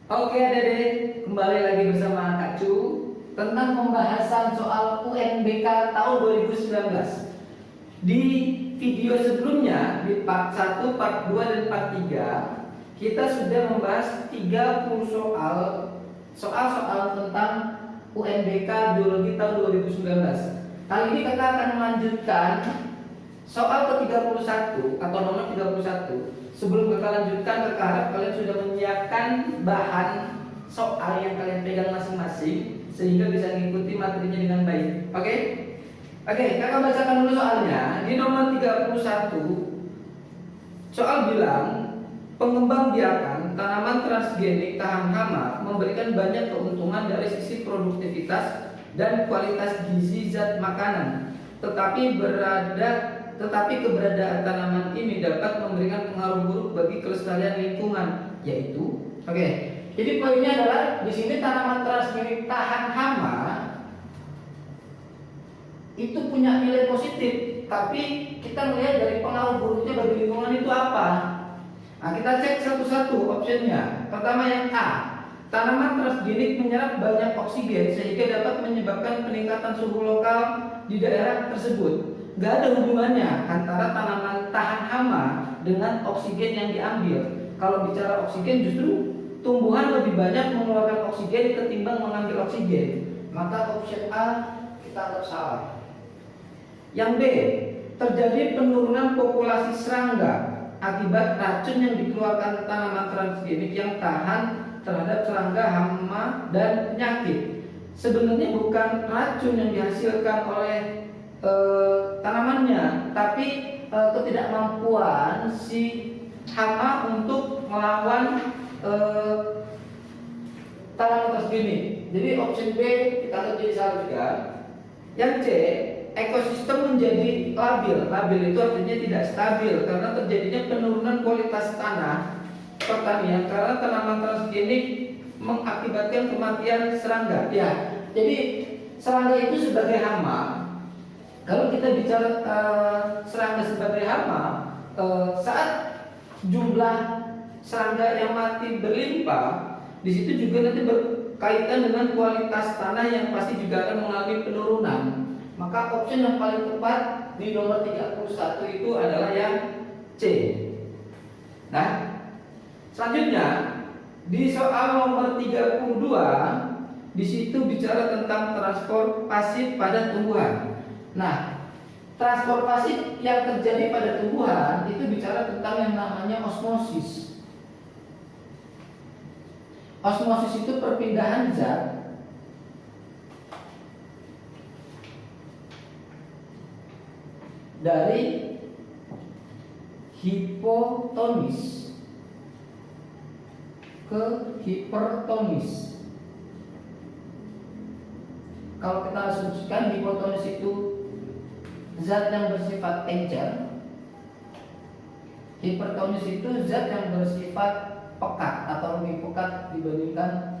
Oke Dede, kembali lagi bersama Kak Cu tentang pembahasan soal UNBK tahun 2019. Di video sebelumnya, di part 1, part 2, dan part 3, kita sudah membahas 30 soal tentang UNBK Biologi tahun 2019. Kali ini kita akan melanjutkan soal ke-31 atau nomor 31. Sebelum kita lanjutkan, kita harap kalian sudah menyiapkan bahan soal yang kalian pegang masing-masing sehingga bisa mengikuti materinya dengan baik. Oke? Oke, kakak bacakan dulu soalnya. Di nomor 31, soal bilang pengembangbiakan tanaman transgenik tahan hama memberikan banyak keuntungan dari sisi produktivitas dan kualitas gizi zat makanan. Tetapi keberadaan tanaman ini dapat memberikan pengaruh buruk bagi kelestarian lingkungan, yaitu jadi poinnya adalah di sini tanaman transgenik tahan hama itu punya nilai positif, tapi kita melihat dari pengaruh buruknya bagi lingkungan itu apa. Nah, kita cek satu-satu optionnya. Pertama yang A, tanaman transgenik menyerap banyak oksigen sehingga dapat menyebabkan peningkatan suhu lokal di daerah tersebut. Gak ada hubungannya antara tanaman tahan hama dengan oksigen yang diambil. Kalau bicara oksigen, justru tumbuhan lebih banyak mengeluarkan oksigen ketimbang mengambil oksigen. Maka option A kita anggap salah. Yang B, terjadi penurunan populasi serangga akibat racun yang dikeluarkan tanaman transgenik yang tahan terhadap serangga, hama, dan penyakit. Sebenarnya bukan racun yang dihasilkan oleh tanamannya, tapi ketidakmampuan si hama untuk melawan tanaman transgenik. Jadi option B kita lihat jadi salah juga. Yang C, ekosistem menjadi labil. Labil itu artinya tidak stabil karena terjadinya penurunan kualitas tanah pertanian karena tanaman transgenik mengakibatkan kematian serangga. Ya, jadi serangga itu sebagai hama. Kalau kita bicara serangga sebagai hama, saat jumlah serangga yang mati berlimpah, di situ juga nanti berkaitan dengan kualitas tanah yang pasti juga akan mengalami penurunan. Maka opsi yang paling tepat di nomor 31 itu adalah yang C. Nah, selanjutnya di soal nomor 32, di situ bicara tentang transport pasif pada tumbuhan. Nah, transport pasif yang terjadi pada tumbuhan itu bicara tentang yang namanya osmosis. Osmosis itu perpindahan zat dari hipotonis ke hipertonis. Kalau kita asumsikan hipotonis itu zat yang bersifat encer, hipertonis itu zat yang bersifat pekat atau lebih pekat dibandingkan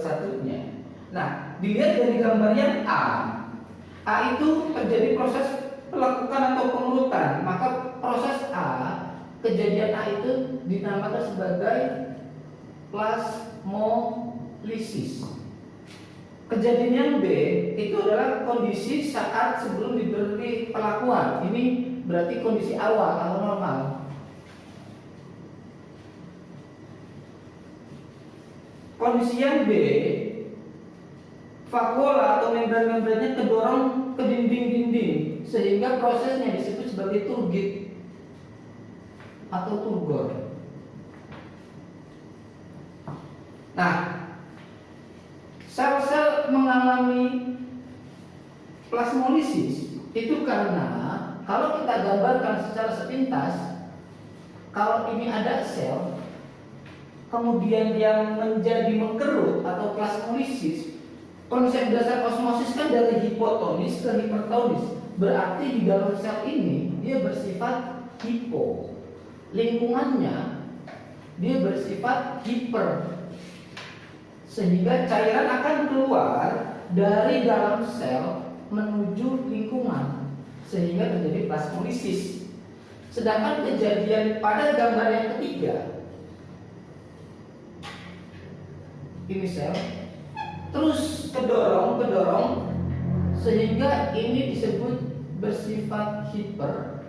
satunya. Nah, dilihat dari gambar yang A itu terjadi proses pelekukan atau pengurutan. Maka proses A, kejadian A itu dinamakan sebagai plasmolisis. Kejadian yang B itu adalah kondisi saat sebelum diberi pelakuan. Ini berarti kondisi awal atau normal. Kondisi yang B, vakuola atau membran-membrannya terdorong ke dinding-dinding sehingga prosesnya disebut sebagai turgid atau turgor. Nah, sel-sel mengalami plasmolisis itu karena kalau kita gambarkan secara sepintas, kalau ini ada sel, kemudian yang menjadi mengkerut atau plasmolisis, konsep dasar osmosis kan dari hipotonis ke hipertonis. Berarti di dalam sel ini dia bersifat hipo, lingkungannya dia bersifat hiper, sehingga cairan akan keluar dari dalam sel menuju lingkungan sehingga terjadi plasmolisis. Sedangkan kejadian pada gambar yang ketiga ini sel, terus kedorong sehingga ini disebut bersifat hiper,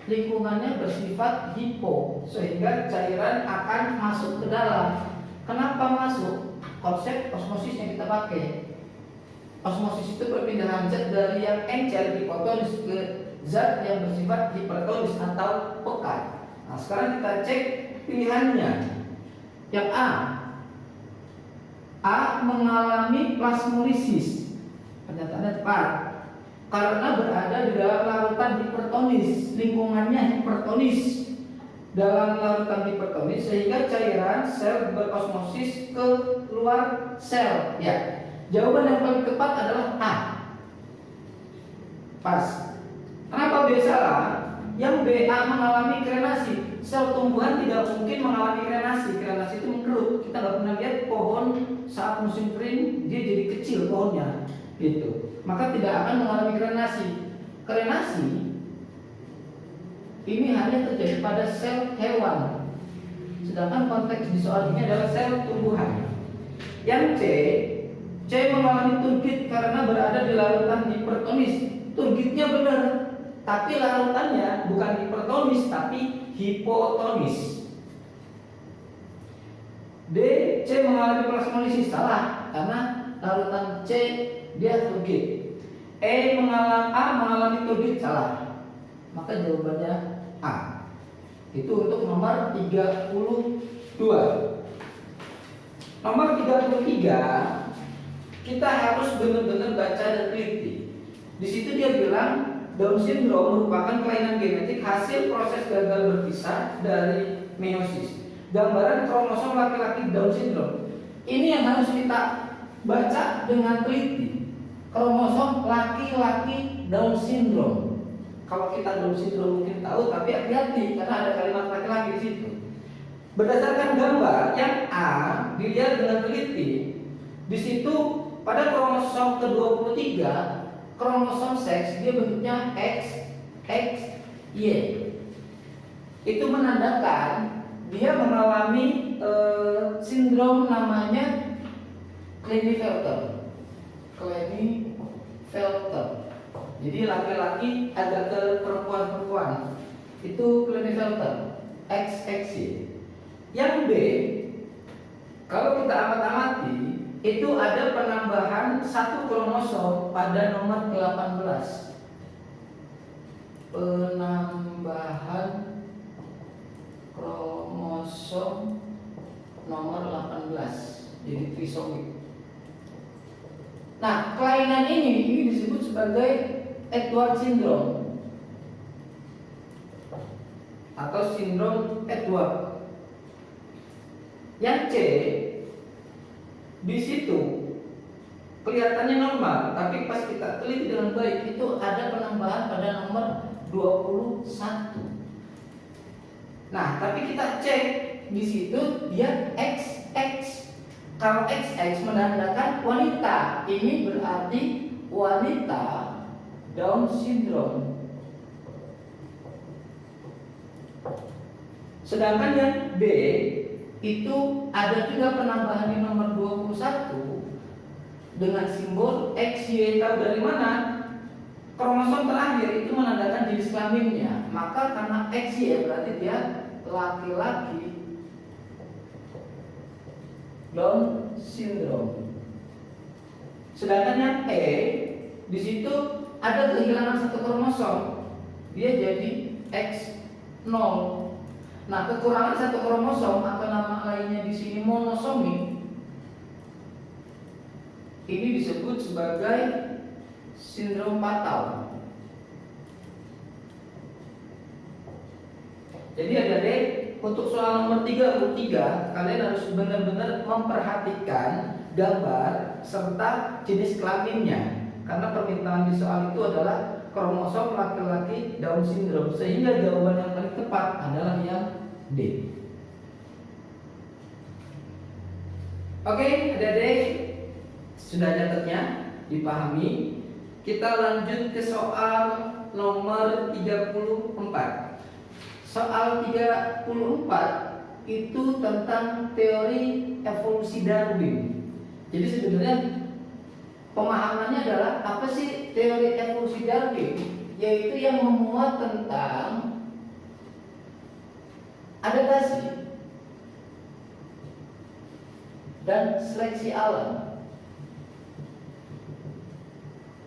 lingkungannya bersifat hipo, sehingga cairan akan masuk ke dalam. Kenapa masuk? Konsep osmosis yang kita pakai. Osmosis itu perpindahan zat dari yang encer hipotonis ke zat yang bersifat hipertonis atau pekat. Nah, sekarang kita cek pilihannya. Yang A mengalami plasmolisis. Pernyataannya tepat. Karena berada di dalam larutan hipertonis, lingkungannya hipertonis. Dalam larutan hipertonis sehingga cairan sel berosmosis ke luar sel. Ya, jawaban yang paling tepat adalah A. Pas. Kenapa B salah? Yang B, A mengalami krenasi. Sel tumbuhan tidak mungkin mengalami krenasi. Krenasi itu mengkerut. Kita nggak pernah lihat pohon saat musim kering dia jadi kecil pohonnya, gitu. Maka tidak akan mengalami krenasi. Krenasi ini hanya terjadi pada sel hewan. Sedangkan konteks di soal ini adalah sel tumbuhan. Yang C mengalami turgid karena berada di larutan hipertonis. Turgidnya benar, tapi larutannya bukan hipertonis tapi hipotonis. C mengalami plasmolisis, salah karena larutan C dia turgid. A mengalami turgid, salah. Maka jawabannya A. Itu untuk nomor 32. Nomor 33 kita harus benar-benar baca dan teliti. Di situ dia bilang Down syndrome merupakan kelainan genetik hasil proses gagal berpisah dari meiosis. Gambaran kromosom laki-laki Down syndrome. Ini yang harus kita baca dengan teliti. Kromosom laki-laki Down syndrome. Kalau kita Down syndrome mungkin tahu, tapi hati-hati karena ada kalimat laki-laki di situ. Berdasarkan gambar yang A dilihat dengan teliti, di situ pada kromosom ke-23, kromosom seks dia bentuknya XY. Itu menandakan dia mengalami sindrom namanya Klinefelter. Jadi laki-laki agak ke perempuan-perempuan. Itu Klinefelter XXY. Yang B, kalau kita amati itu ada penambahan satu kromosom pada nomor 18. Penambahan kromosom nomor 18. Jadi trisomi. Nah, kelainan ini disebut sebagai Edward syndrome atau sindrom Edward. Yang C di situ kelihatannya normal, tapi pas kita teliti dengan baik itu ada penambahan pada nomor 21. Nah, tapi kita cek di situ dia XX. Kalau XX menandakan wanita, ini berarti wanita Down syndrome. Sedangkan yang B itu ada juga penambahan di nomor 21 dengan simbol XY. Tahu dari mana? Kromosom terakhir itu menandakan jenis kelaminnya. Maka karena XY berarti dia laki-laki Down syndrome. Sedangkan yang E di situ ada kehilangan satu kromosom, dia jadi X0. Nah, kekurangan satu kromosom atau nama lainnya di sini monosomi, ini disebut sebagai sindrom fatal. Jadi adik-adik, untuk soal nomor 33 kalian harus benar-benar memperhatikan gambar serta jenis kelaminnya, karena permintaan di soal itu adalah kromosom laki-laki Down syndrome, sehingga jawaban yang paling tepat adalah yang D. Oke, adik-adik, sudah catatnya dipahami. Kita lanjut ke soal nomor 34. Soal 34 itu tentang teori evolusi Darwin. Jadi sebenarnya pemahamannya adalah apa sih teori evolusi Darwin? Yaitu yang memuat tentang adaptasi dan seleksi alam.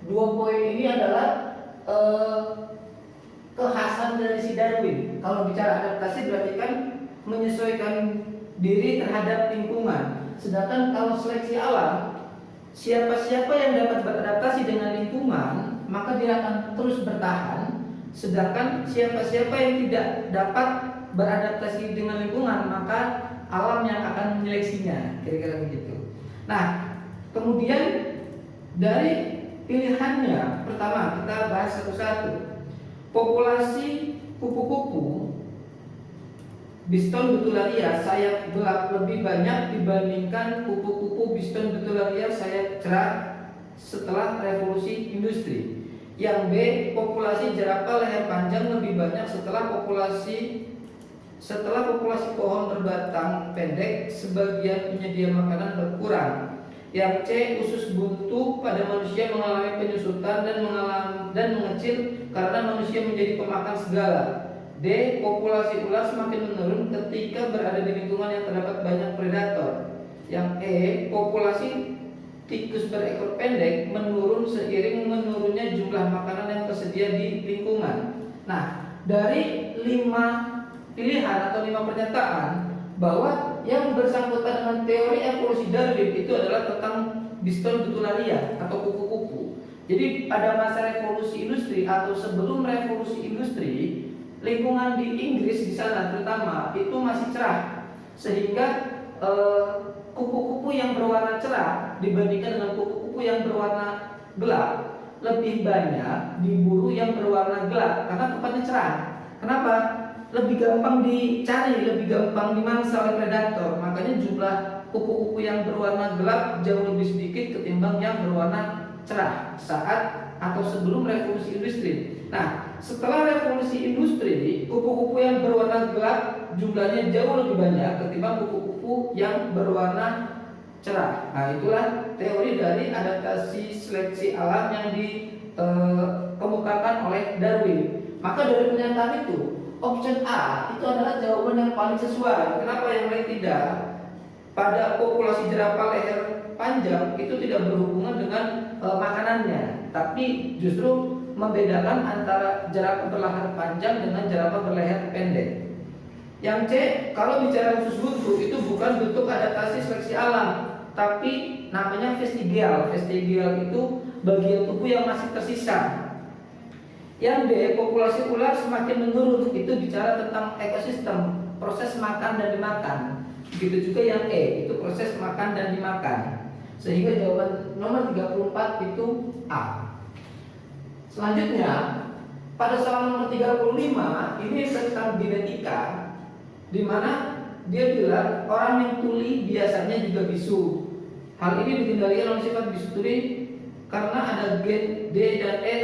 Dua poin ini adalah kekhasan dari si Darwin. Kalau bicara adaptasi berarti kan menyesuaikan diri terhadap lingkungan. Sedangkan kalau seleksi alam, siapa-siapa yang dapat beradaptasi dengan lingkungan, maka dia akan terus bertahan. Sedangkan siapa-siapa yang tidak dapat beradaptasi dengan lingkungan, maka alam yang akan menyeleksinya, kira-kira begitu. Nah, kemudian dari pilihannya, pertama kita bahas satu-satu. Populasi kupu-kupu Biston betularia sayap gelap lebih banyak dibandingkan kupu-kupu Biston betularia sayap cerah setelah revolusi industri. Yang B, populasi jerapah leher panjang lebih banyak setelah populasi pohon berbatang pendek, sebagian penyedia makanan berkurang. Yang C, usus buntu pada manusia mengalami penyusutan dan mengecil karena manusia menjadi pemakan segala. D, populasi ular semakin menurun ketika berada di lingkungan yang terdapat banyak predator. Yang E, populasi tikus berekor pendek menurun seiring menurunnya jumlah makanan yang tersedia di lingkungan. Nah, dari 5 pilihan atau 5 pernyataan bahwa yang bersangkutan dengan teori evolusi Darwin itu adalah tentang Biston betularia atau kupu-kupu. Jadi pada masa revolusi industri atau sebelum revolusi industri, lingkungan di Inggris di sana terutama itu masih cerah, sehingga kupu-kupu yang berwarna cerah dibandingkan dengan kupu-kupu yang berwarna gelap lebih banyak diburu yang berwarna gelap karena tempatnya cerah. Kenapa? Lebih gampang dicari, lebih gampang dimangsa oleh predator. Makanya jumlah kupu-kupu yang berwarna gelap jauh lebih sedikit ketimbang yang berwarna cerah saat atau sebelum revolusi industri. Nah, setelah revolusi industri, kupu-kupu yang berwarna gelap jumlahnya jauh lebih banyak ketimbang kupu-kupu yang berwarna cerah. Nah, itulah teori dari adaptasi seleksi alam yang dikemukakan oleh Darwin. Maka dari pernyataan itu, option A itu adalah jawaban yang paling sesuai. Kenapa yang lain tidak? Pada populasi jerapah leher panjang itu tidak berhubungan dengan makanannya, tapi justru membedakan antara jerapah berleher panjang dengan jerapah berleher pendek. Yang C, kalau bicara usus buntu itu bukan bentuk adaptasi seleksi alam, tapi namanya vestigial. Vestigial itu bagian tubuh yang masih tersisa. Yang D, populasi ular semakin menurun, itu bicara tentang ekosistem, proses makan dan dimakan. Begitu juga yang E, itu proses makan dan dimakan. Sehingga jawaban nomor 34 itu A. Selanjutnya, pada soal nomor 35 ini tentang genetika, di mana dia bilang orang yang tuli biasanya juga bisu. Hal ini dikendalikan oleh sifat bisu tuli karena ada gen D dan E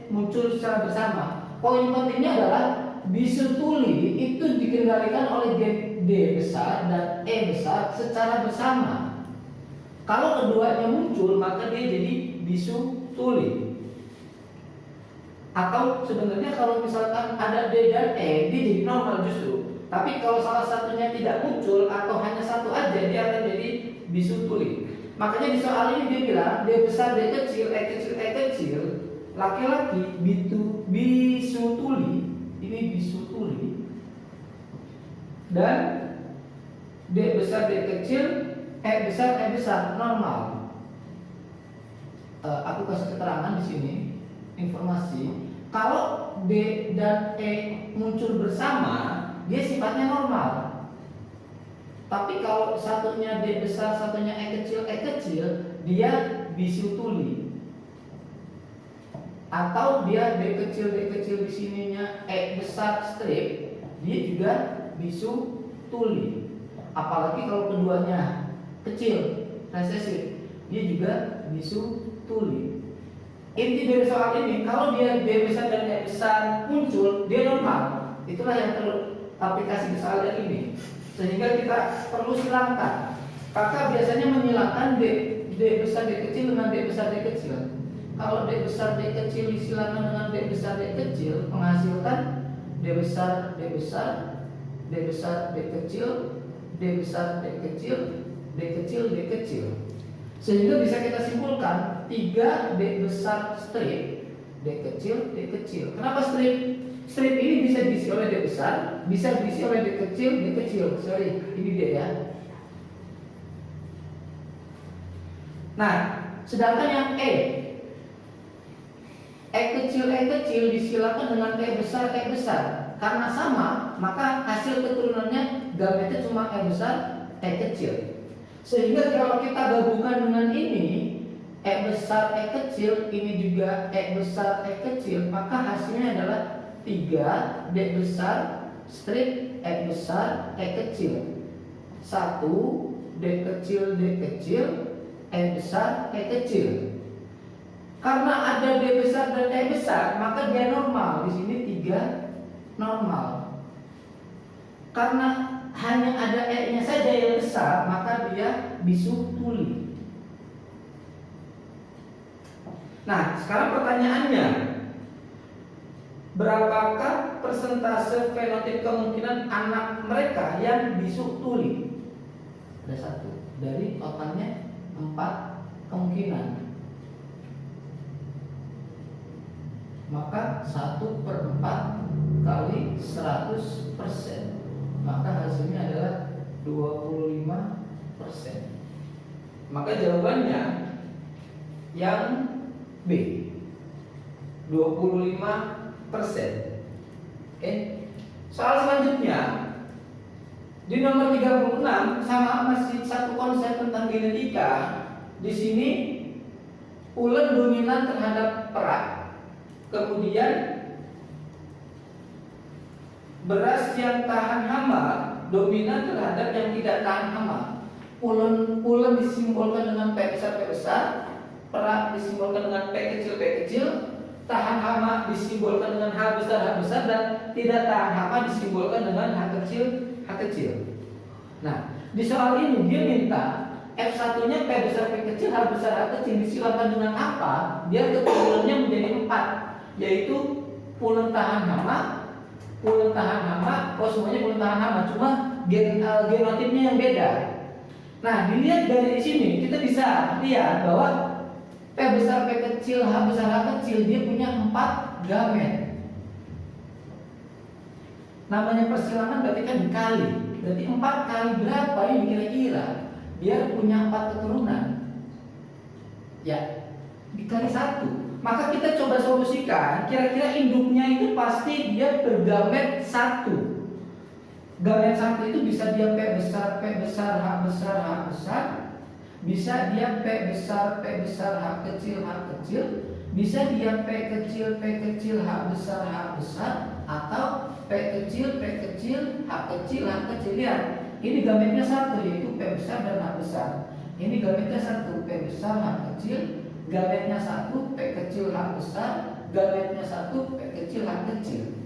muncul secara bersama. Poin pentingnya adalah bisu tuli itu dikendalikan oleh gen D besar dan E besar secara bersama. Kalau keduanya muncul, maka dia jadi bisu tuli. Atau sebenarnya kalau misalkan ada D dan E, dia jadi normal justru. Tapi kalau salah satunya tidak muncul atau hanya satu aja, dia akan jadi bisu tuli. Makanya di soal ini dia bilang D besar, D kecil, E kecil, E kecil, laki-laki bisu tuli, ini bisu tuli, dan D besar, D kecil, E besar normal. Aku kasih keterangan di sini, informasi. Kalau D dan E muncul bersama, dia sifatnya normal. Tapi kalau satunya D besar, satunya E kecil, dia bisu tuli. Atau dia D kecil di sininya E besar strip, dia juga bisu tuli. Apalagi kalau keduanya kecil, resesif, dia juga bisu tuli. Inti dari soal ini, kalau dia D besar dan E besar muncul, dia normal. Itulah yang perlu aplikasi soal ini. Sehingga kita perlu silangkan Kakak biasanya menyilakan D besar D kecil dengan D besar D kecil. Kalau D besar D kecil disilakan dengan D besar D kecil, menghasilkan D besar D besar D besar D kecil, D besar D kecil, D kecil D kecil. Sehingga bisa kita simpulkan 3 D besar strip D kecil D kecil. Kenapa strip? Strip ini bisa diisi oleh D besar, bisa diisi oleh D kecil D kecil. Sorry, ini D ya. Nah, sedangkan yang E kecil disilakan dengan E besar. Karena sama, maka hasil keturunannya gametnya cuma E besar E kecil. Sehingga kalau kita gabungkan dengan ini, E besar E kecil, ini juga E besar E kecil, maka hasilnya adalah 3 D besar strip E besar E kecil, 1 D kecil D kecil E besar E kecil. Karena ada D besar dan E besar, maka dia normal. Di sini 3 normal. Karena hanya ada E-nya saja yang besar, maka dia bisu tuli. Nah, sekarang pertanyaannya, berapakah persentase fenotip kemungkinan anak mereka yang bisu tuli? Ada 1 dari totalnya 4 kemungkinan. Maka 1/4 kali 100%, maka hasilnya adalah 25%. Maka jawabannya yang B, 25%. Oke. Soal selanjutnya di nomor 36 sama masih satu konsep tentang genetika. Di sini ulen dominan terhadap perak. Kemudian beras yang tahan hama dominan terhadap yang tidak tahan hama. Ulen disimbolkan dengan P besar, perak disimbolkan dengan P kecil, tahan hama disimbolkan dengan H besar, dan tidak tahan hama disimbolkan dengan H kecil. Nah, di soal ini dia minta F1-nya P besar P kecil, H besar H kecil disilakan dengan apa? Biar keturunannya menjadi 4, yaitu ulen tahan hama, semuanya ulen tahan hama, cuma genotipnya yang beda. Nah, dilihat dari sini kita bisa lihat bahwa P besar P kecil, H besar H kecil dia punya 4 gamet. Namanya persilangan berarti kan dikali. Berarti 4 kali berapa ini kira-kira? Biar punya 4 keturunan. Ya, dikali 1. Maka kita coba solusikan. Kira-kira induknya itu pasti dia bergamet 1. Gamet 1 itu bisa dia P besar H besar, bisa dia P besar H kecil, bisa dia P kecil H besar, atau P kecil H kecil. Lihat, ini gametnya 1 yaitu P besar dan H besar. Ini gametnya 1 P besar H kecil, gametnya 1 P kecil H besar, gametnya 1 P kecil H kecil.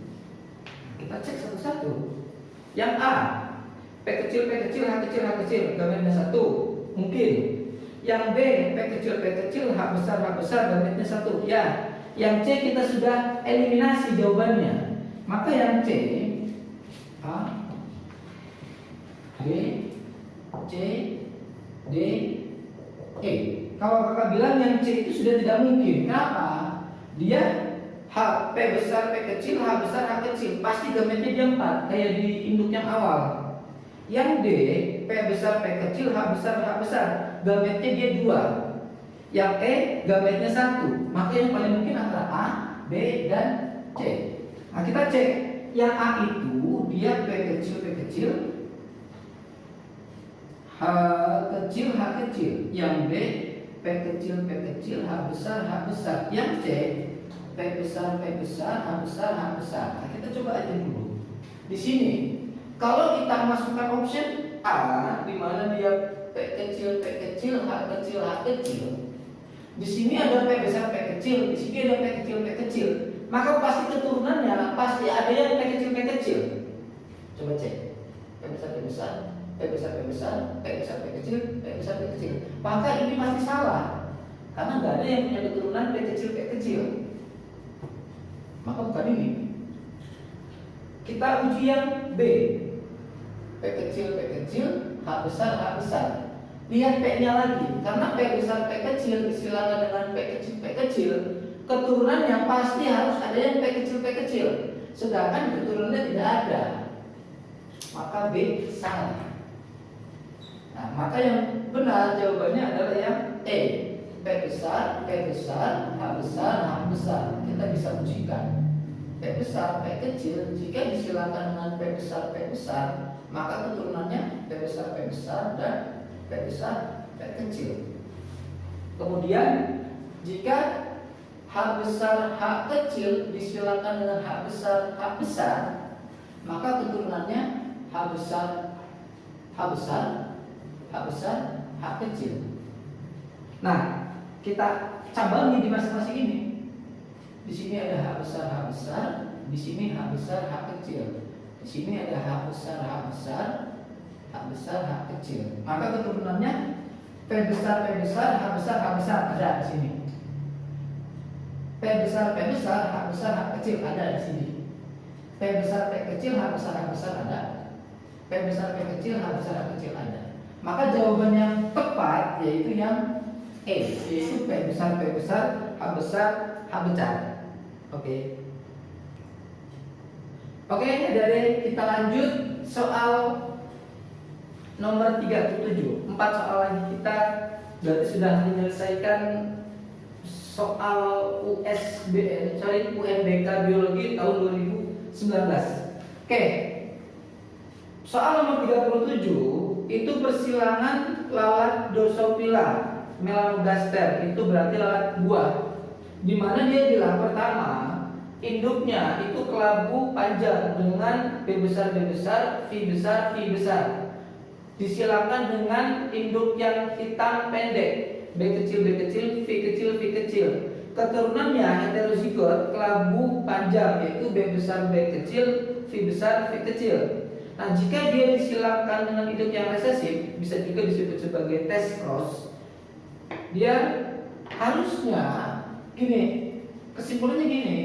Kita cek satu-satu. Yang A, P kecil H kecil, gametnya 1, mungkin. Yang B, P kecil H besar, gametnya 1. Ya. Yang C kita sudah eliminasi jawabannya. Maka yang C, A, B, C, D, E. Kalau kakak bilang yang C itu sudah tidak mungkin. Kenapa? Dia P besar P kecil, H besar H kecil, pasti gametnya dia 4 kayak di induk yang awal. Yang D, P besar P kecil, H besar, gametnya dia 2. Yang E, gametnya 1. Maka yang paling mungkin antara A, B, dan C. Nah, kita cek. Yang A itu dia P kecil, H kecil. Yang B, P kecil, H besar. Yang C, P besar, H besar. Nah, kita coba aja dulu. Di sini, kalau kita masukkan option A, di mana dia P kecil, H kecil. Di sini ada P besar, P kecil. Di sini ada P kecil. Maka pasti keturunannya pasti ada yang P kecil. Coba cek. P besar, P besar, P besar, P besar, P kecil, P besar, P kecil. Maka ini pasti salah, karena nggak ada yang punya keturunan P kecil, P kecil. Maka bukan ini. Kita uji yang B. P kecil, P kecil, H besar, H besar. Lihat P-nya lagi, karena P besar, P kecil disilangkan dengan P kecil, P kecil. Keturunannya pasti harus ada yang P kecil, P kecil. Sedangkan keturunannya tidak ada. Maka B salah. Nah, maka yang benar jawabannya adalah yang E. P besar, P besar, H besar, H besar. Kita bisa ujikan. P besar, P kecil, jika disilangkan dengan P besar, P besar, maka keturunannya P besar, P besar, dan P besar, P kecil. Kemudian jika H besar, H kecil disilangkan dengan H besar, H besar, maka keturunannya H besar, H besar, H besar, H kecil. Nah, kita cabang di masing-masing ini. Di sini ada H besar, H besar, di sini H besar, H kecil. Di sini ada H besar, H besar, H besar, H kecil. Maka keturunannya P besar, P besar, H besar, H besar ada di sini. P besar, P besar, H besar, H kecil ada di sini. P besar, P kecil, H besar, H besar ada. P besar, P kecil, H besar, H kecil ada. Maka jawaban yang tepat yaitu yang E, yaitu P besar, P besar, H besar, H besar. Oke. Oke, dari kita lanjut soal nomor 37. 4 soal lagi kita berarti sudah menyelesaikan soal UNBK Biologi tahun 2019. Oke. Soal nomor 37 itu persilangan lalat Drosophila melanogaster, itu berarti lalat buah. Di mana dia bilang pertama, induknya itu kelabu panjang dengan B besar, B besar, V besar, V besar. Disilakan dengan induk yang hitam pendek, B kecil, B kecil, V kecil, V kecil. Keturunannya heterozigot kelabu panjang, yaitu B besar, B kecil, V besar, V kecil. Nah, jika dia disilakan dengan induk yang resesif, bisa juga disebut sebagai test cross. Dia harusnya gini, kesimpulannya gini.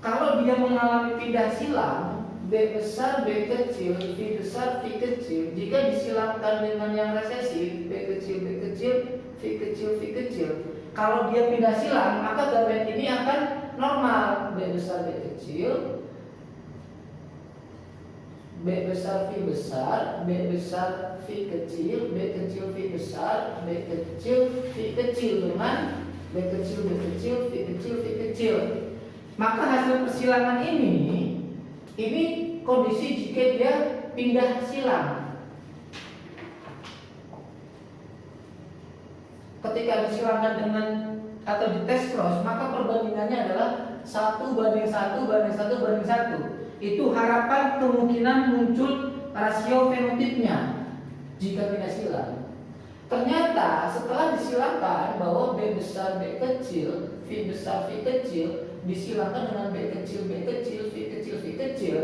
Kalau dia mengalami pindah silang B besar, B kecil, V besar, V kecil, jika disilangkan dengan yang resesif B kecil, B kecil, V kecil, V kecil, kalau dia pindah silang maka gamet ini akan normal. B besar, B kecil, B besar, V besar, B besar, V kecil, B kecil, V besar, B kecil, V kecil dengan B kecil, B kecil, V kecil, V kecil. Maka hasil persilangan ini kondisi jika dia pindah silang. Ketika disilangkan dengan atau di test cross, maka perbandingannya adalah 1 banding 1 banding 1 banding 1. Itu harapan kemungkinan muncul rasio fenotipnya jika pindah silang. Ternyata setelah disilangkan bahwa B besar, B kecil, V besar, V kecil disilangkan dengan B kecil, B kecil, V kecil, V kecil,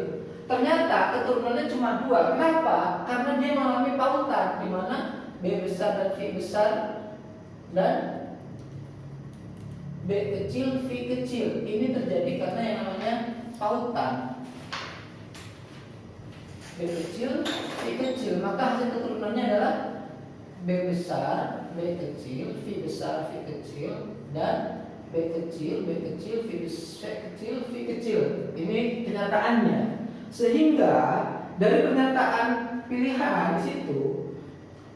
ternyata keturunannya cuma 2. Kenapa? Karena dia mengalami pautan di mana B besar dan V besar dan B kecil, V kecil. Ini terjadi karena yang namanya pautan. B kecil, V kecil, maka hasil keturunannya adalah B besar, B kecil, V besar, V kecil, dan B kecil, B kecil, V kecil, V kecil. Ini kenyataannya. Sehingga dari pernyataan pilihan di situ,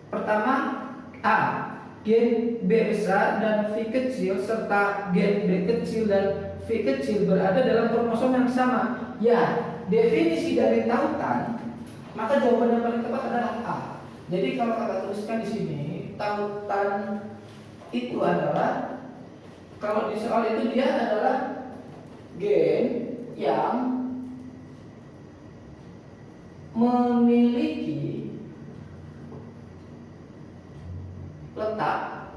pertama A, gen B besar dan V kecil serta gen B kecil dan V kecil berada dalam kromosom yang sama. Ya, definisi dari tautan, maka jawaban yang paling tepat adalah A. Jadi kalau kakak tuliskan di sini, tautan itu adalah, kalau di soal itu dia adalah gen yang memiliki letak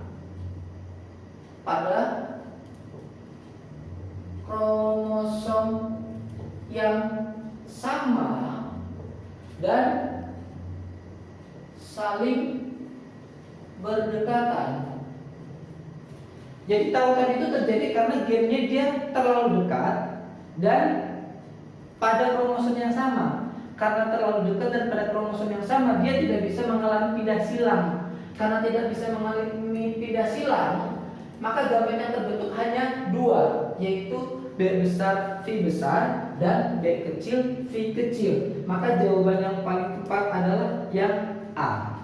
pada kromosom yang sama dan saling berdekatan. Jadi tautan itu terjadi karena gennya dia terlalu dekat dan pada kromosom yang sama. Karena terlalu dekat dan pada kromosom yang sama, dia tidak bisa mengalami pindah silang. Karena tidak bisa mengalami pindah silang, maka gamet yang terbentuk hanya dua, yaitu B besar V besar dan B kecil V kecil. Maka jawaban yang paling tepat adalah yang A.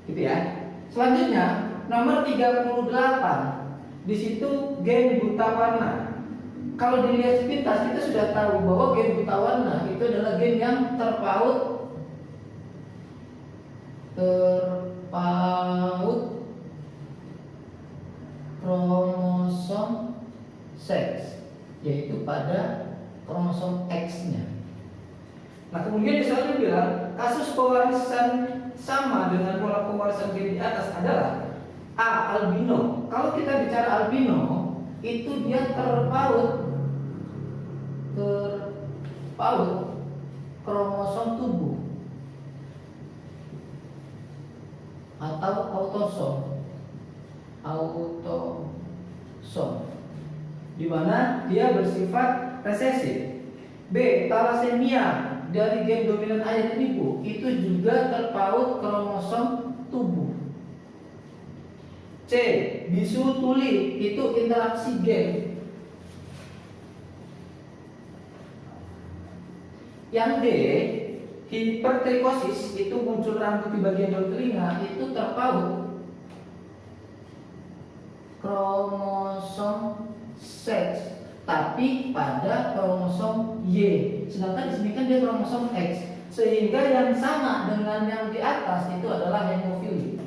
Gitu ya. Selanjutnya nomor 38. Di situ gen buta warna. Kalau dilihat sepintas kita sudah tahu bahwa gen buta warna itu adalah gen yang terpaut kromosom seks, yaitu pada kromosom X-nya. Nah, kemudian di soalnya bilang kasus pewarisan sama dengan pola pewarisan gen di atas adalah A. Albino. Kalau kita bicara albino, itu dia terpaut kromosom tubuh atau autosom, di mana dia bersifat resesif. B. Thalassemia dari gen dominan ayah dan ibu, itu juga terpaut kromosom tubuh. C. Bisu tuli, itu interaksi gen. Yang D. Hipertrikosis, itu muncul rambut di bagian daun telinga, itu terpaut kromosom seks, tapi pada kromosom Y. Sedangkan di sini kan dia kromosom X, sehingga yang sama dengan yang di atas itu adalah hemofili.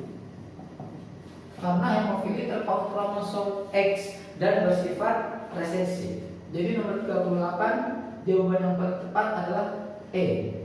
Karena hemofili terpaut kromosom X dan bersifat resesif. Jadi nomor 38 jawaban yang paling tepat adalah E.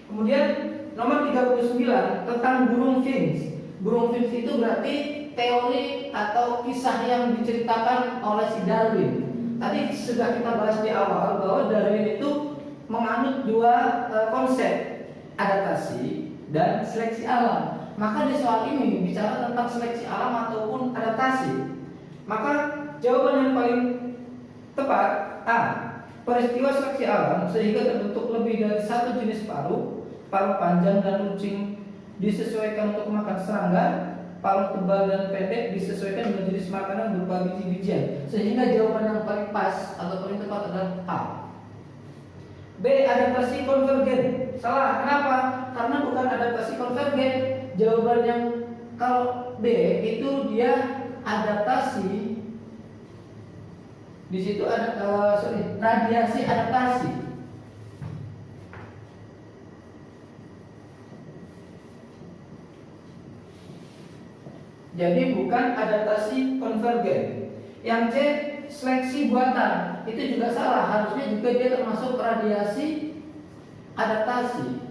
Kemudian nomor 39 tentang burung finch. Burung finch itu berarti teori atau kisah yang diceritakan oleh si Darwin. Tadi sudah kita bahas di awal bahwa Darwin itu menganut dua konsep, adaptasi dan seleksi alam. Maka di soal ini bicara tentang seleksi alam ataupun adaptasi. Maka jawaban yang paling tepat A. Peristiwa seleksi alam sehingga terbentuk lebih dari satu jenis paru panjang dan runcing disesuaikan untuk makan serangga, paru tebal dan pendek disesuaikan dengan jenis makanan berupa biji-bijian. Sehingga jawaban yang paling pas atau paling tepat adalah A. B. Adaptasi konvergen. Salah, kenapa? Karena bukan adaptasi konvergen. Jawaban yang kalau B itu dia adaptasi. Di situ ada radiasi adaptasi. Jadi bukan adaptasi konvergen. Yang C seleksi buatan. Itu juga salah. Harusnya juga dia termasuk radiasi adaptasi.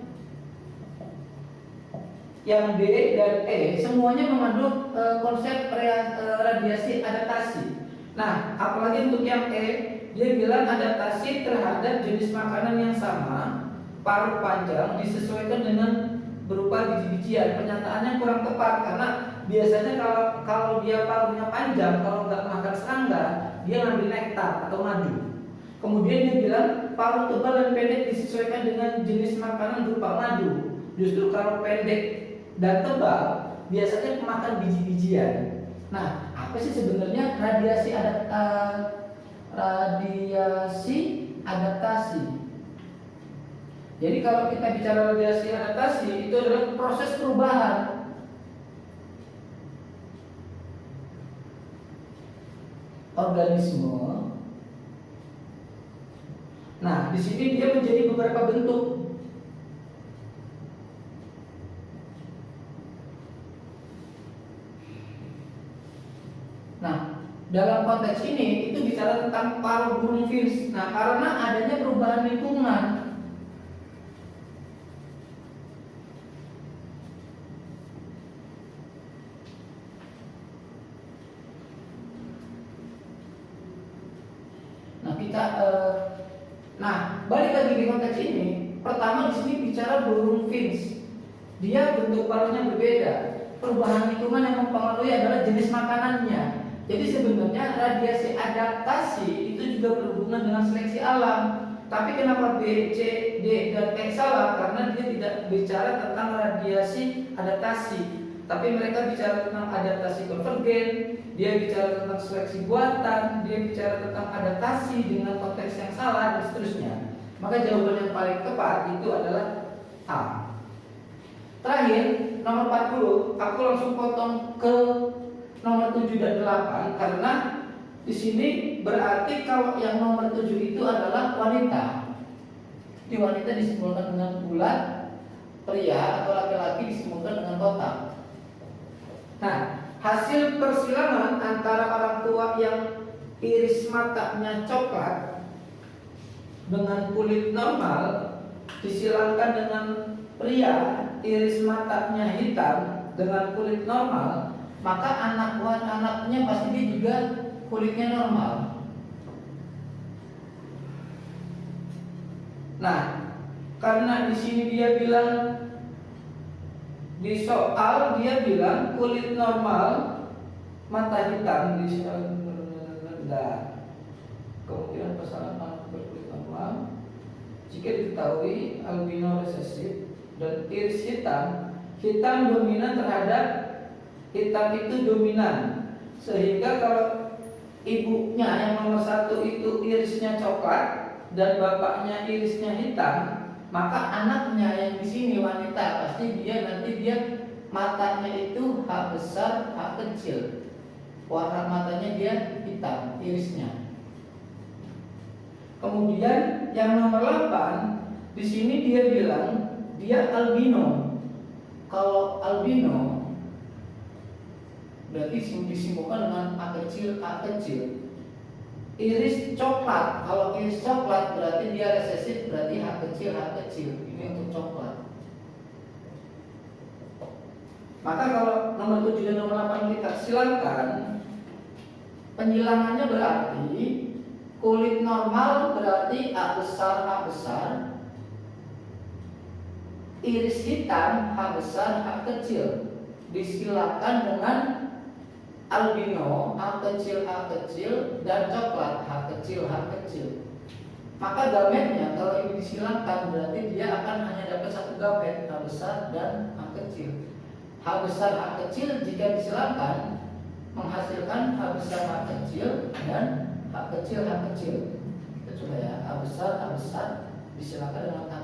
Yang D dan E semuanya mengandung konsep radiasi adaptasi. Nah, apalagi untuk yang E, dia bilang adaptasi terhadap jenis makanan yang sama, paru panjang disesuaikan dengan berupa biji-bijian. Pernyataannya kurang tepat karena biasanya kalau dia parunya panjang, kalau nggak makan serangga, dia ngambil nektar atau madu. Kemudian dia bilang paru tebal dan pendek disesuaikan dengan jenis makanan berupa madu. Justru kalau pendek dan tebal biasanya pemakan biji-bijian. Nah, apa sih sebenarnya radiasi adaptasi? Jadi kalau kita bicara radiasi adaptasi itu adalah proses perubahan organisme. Nah, di sini dia menjadi beberapa bentuk. Nah, dalam konteks ini itu bicara tentang paru burung finch. Nah, karena adanya perubahan lingkungan. Nah, balik lagi di konteks ini. Pertama di sini bicara burung finch. dia bentuk parunya berbeda. Perubahan lingkungan yang mempengaruhi adalah jenis makanannya. Jadi sebenarnya radiasi adaptasi itu juga berhubungan dengan seleksi alam. Tapi kenapa B, C, D, dan E salah? Karena dia tidak bicara tentang radiasi adaptasi, tapi mereka bicara tentang adaptasi konvergen, dia bicara tentang seleksi buatan, dia bicara tentang adaptasi dengan konteks yang salah, dan seterusnya. Maka jawaban yang paling tepat itu adalah A. Terakhir, nomor 40, aku langsung potong ke nomor 7 dan 8 karena di sini berarti kalau yang nomor 7 itu adalah wanita. Di wanita disimbolkan dengan bulat, pria atau laki-laki disimbolkan dengan kotak. Nah, hasil persilangan antara orang tua yang iris matanya coklat dengan kulit normal disilangkan dengan pria iris matanya hitam dengan kulit normal, maka anaknya pasti dia juga kulitnya normal. Nah, karena di sini dia bilang, di soal dia bilang kulit normal mata hitam di kemungkinan pasangan anak berkulit normal jika diketahui albino resesif dan iris hitam dominan terhadap hitam itu dominan, sehingga kalau ibunya yang nomor 1 itu irisnya coklat dan bapaknya irisnya hitam, maka anaknya yang di sini wanita pasti nanti dia matanya itu H besar H kecil, warna matanya dia hitam irisnya. Kemudian yang nomor 8 di sini dia bilang dia albino. Kalau albino berarti disimbolkan dengan A kecil. Iris coklat, kalau iris coklat berarti dia resesif, berarti H kecil. Ini untuk coklat. Maka kalau nomor 7 dan nomor 8 kita silakan, penyilangannya berarti kulit normal berarti A besar, iris hitam H besar H kecil, disilakan dengan albino A kecil dan coklat H kecil. Maka gametnya kalau ini disilangkan berarti dia akan hanya dapat satu gamet H besar dan H kecil. H besar H kecil jika disilangkan menghasilkan H besar H kecil dan H kecil. Kita coba ya, H besar disilakan dengan H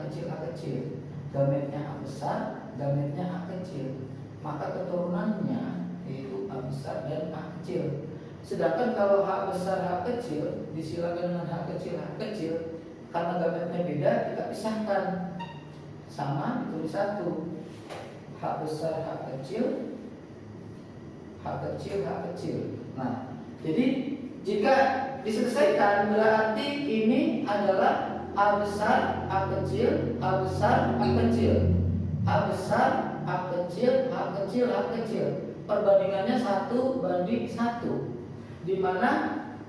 kecil. Gametnya A besar, gametnya A kecil. Maka keturunannya yaitu A besar dan A kecil. Sedangkan kalau H besar H kecil disilakan dengan H kecil, karena gametnya beda kita pisahkan, sama ditulis satu. H besar H kecil. Nah, jadi jika diselesaikan berarti ini adalah A besar A kecil, A besar A kecil, A besar A kecil, H kecil. Perbandingannya 1:1, di mana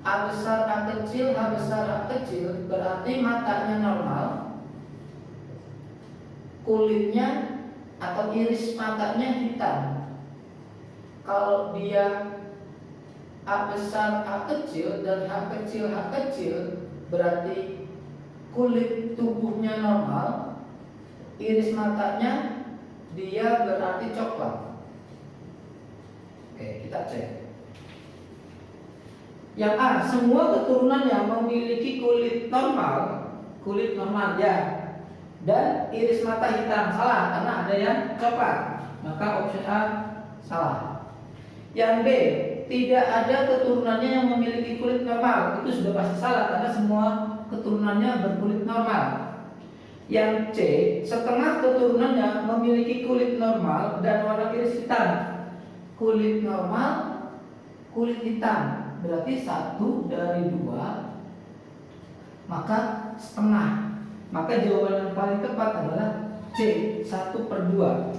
A besar A kecil, H besar H kecil berarti matanya normal, kulitnya atau iris matanya hitam. Kalau dia A besar A kecil dan H kecil berarti kulit tubuhnya normal, iris matanya dia berarti coklat. Oke, kita cek. Yang A, semua keturunan yang memiliki kulit normal ya, dan iris mata hitam, salah karena ada yang coklat. Maka opsi A salah. Yang B, tidak ada keturunannya yang memiliki kulit normal, itu sudah pasti salah karena semua keturunannya berkulit normal. Yang C, setengah keturunannya memiliki kulit normal dan warna iris hitam. Kulit normal, kulit hitam, berarti 1 dari 2, maka setengah. Maka jawaban yang paling tepat adalah C, 1/2.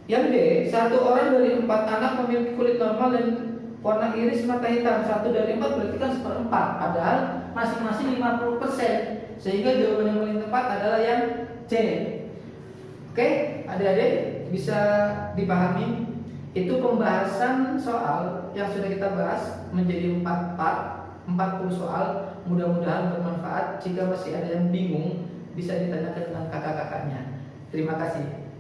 Yang D, 1 orang dari 4 anak memiliki kulit normal dan warna iris mata hitam. 1 dari 4 berarti kan 1/4, padahal masing-masing 50%. Sehingga jawaban yang paling tepat adalah yang C. Oke, adik-adik bisa dipahami? Itu pembahasan soal yang sudah kita bahas menjadi 4 part, 40 soal. Mudah-mudahan bermanfaat. Jika masih ada yang bingung, bisa ditanyakan dengan kakak-kakaknya. Terima kasih.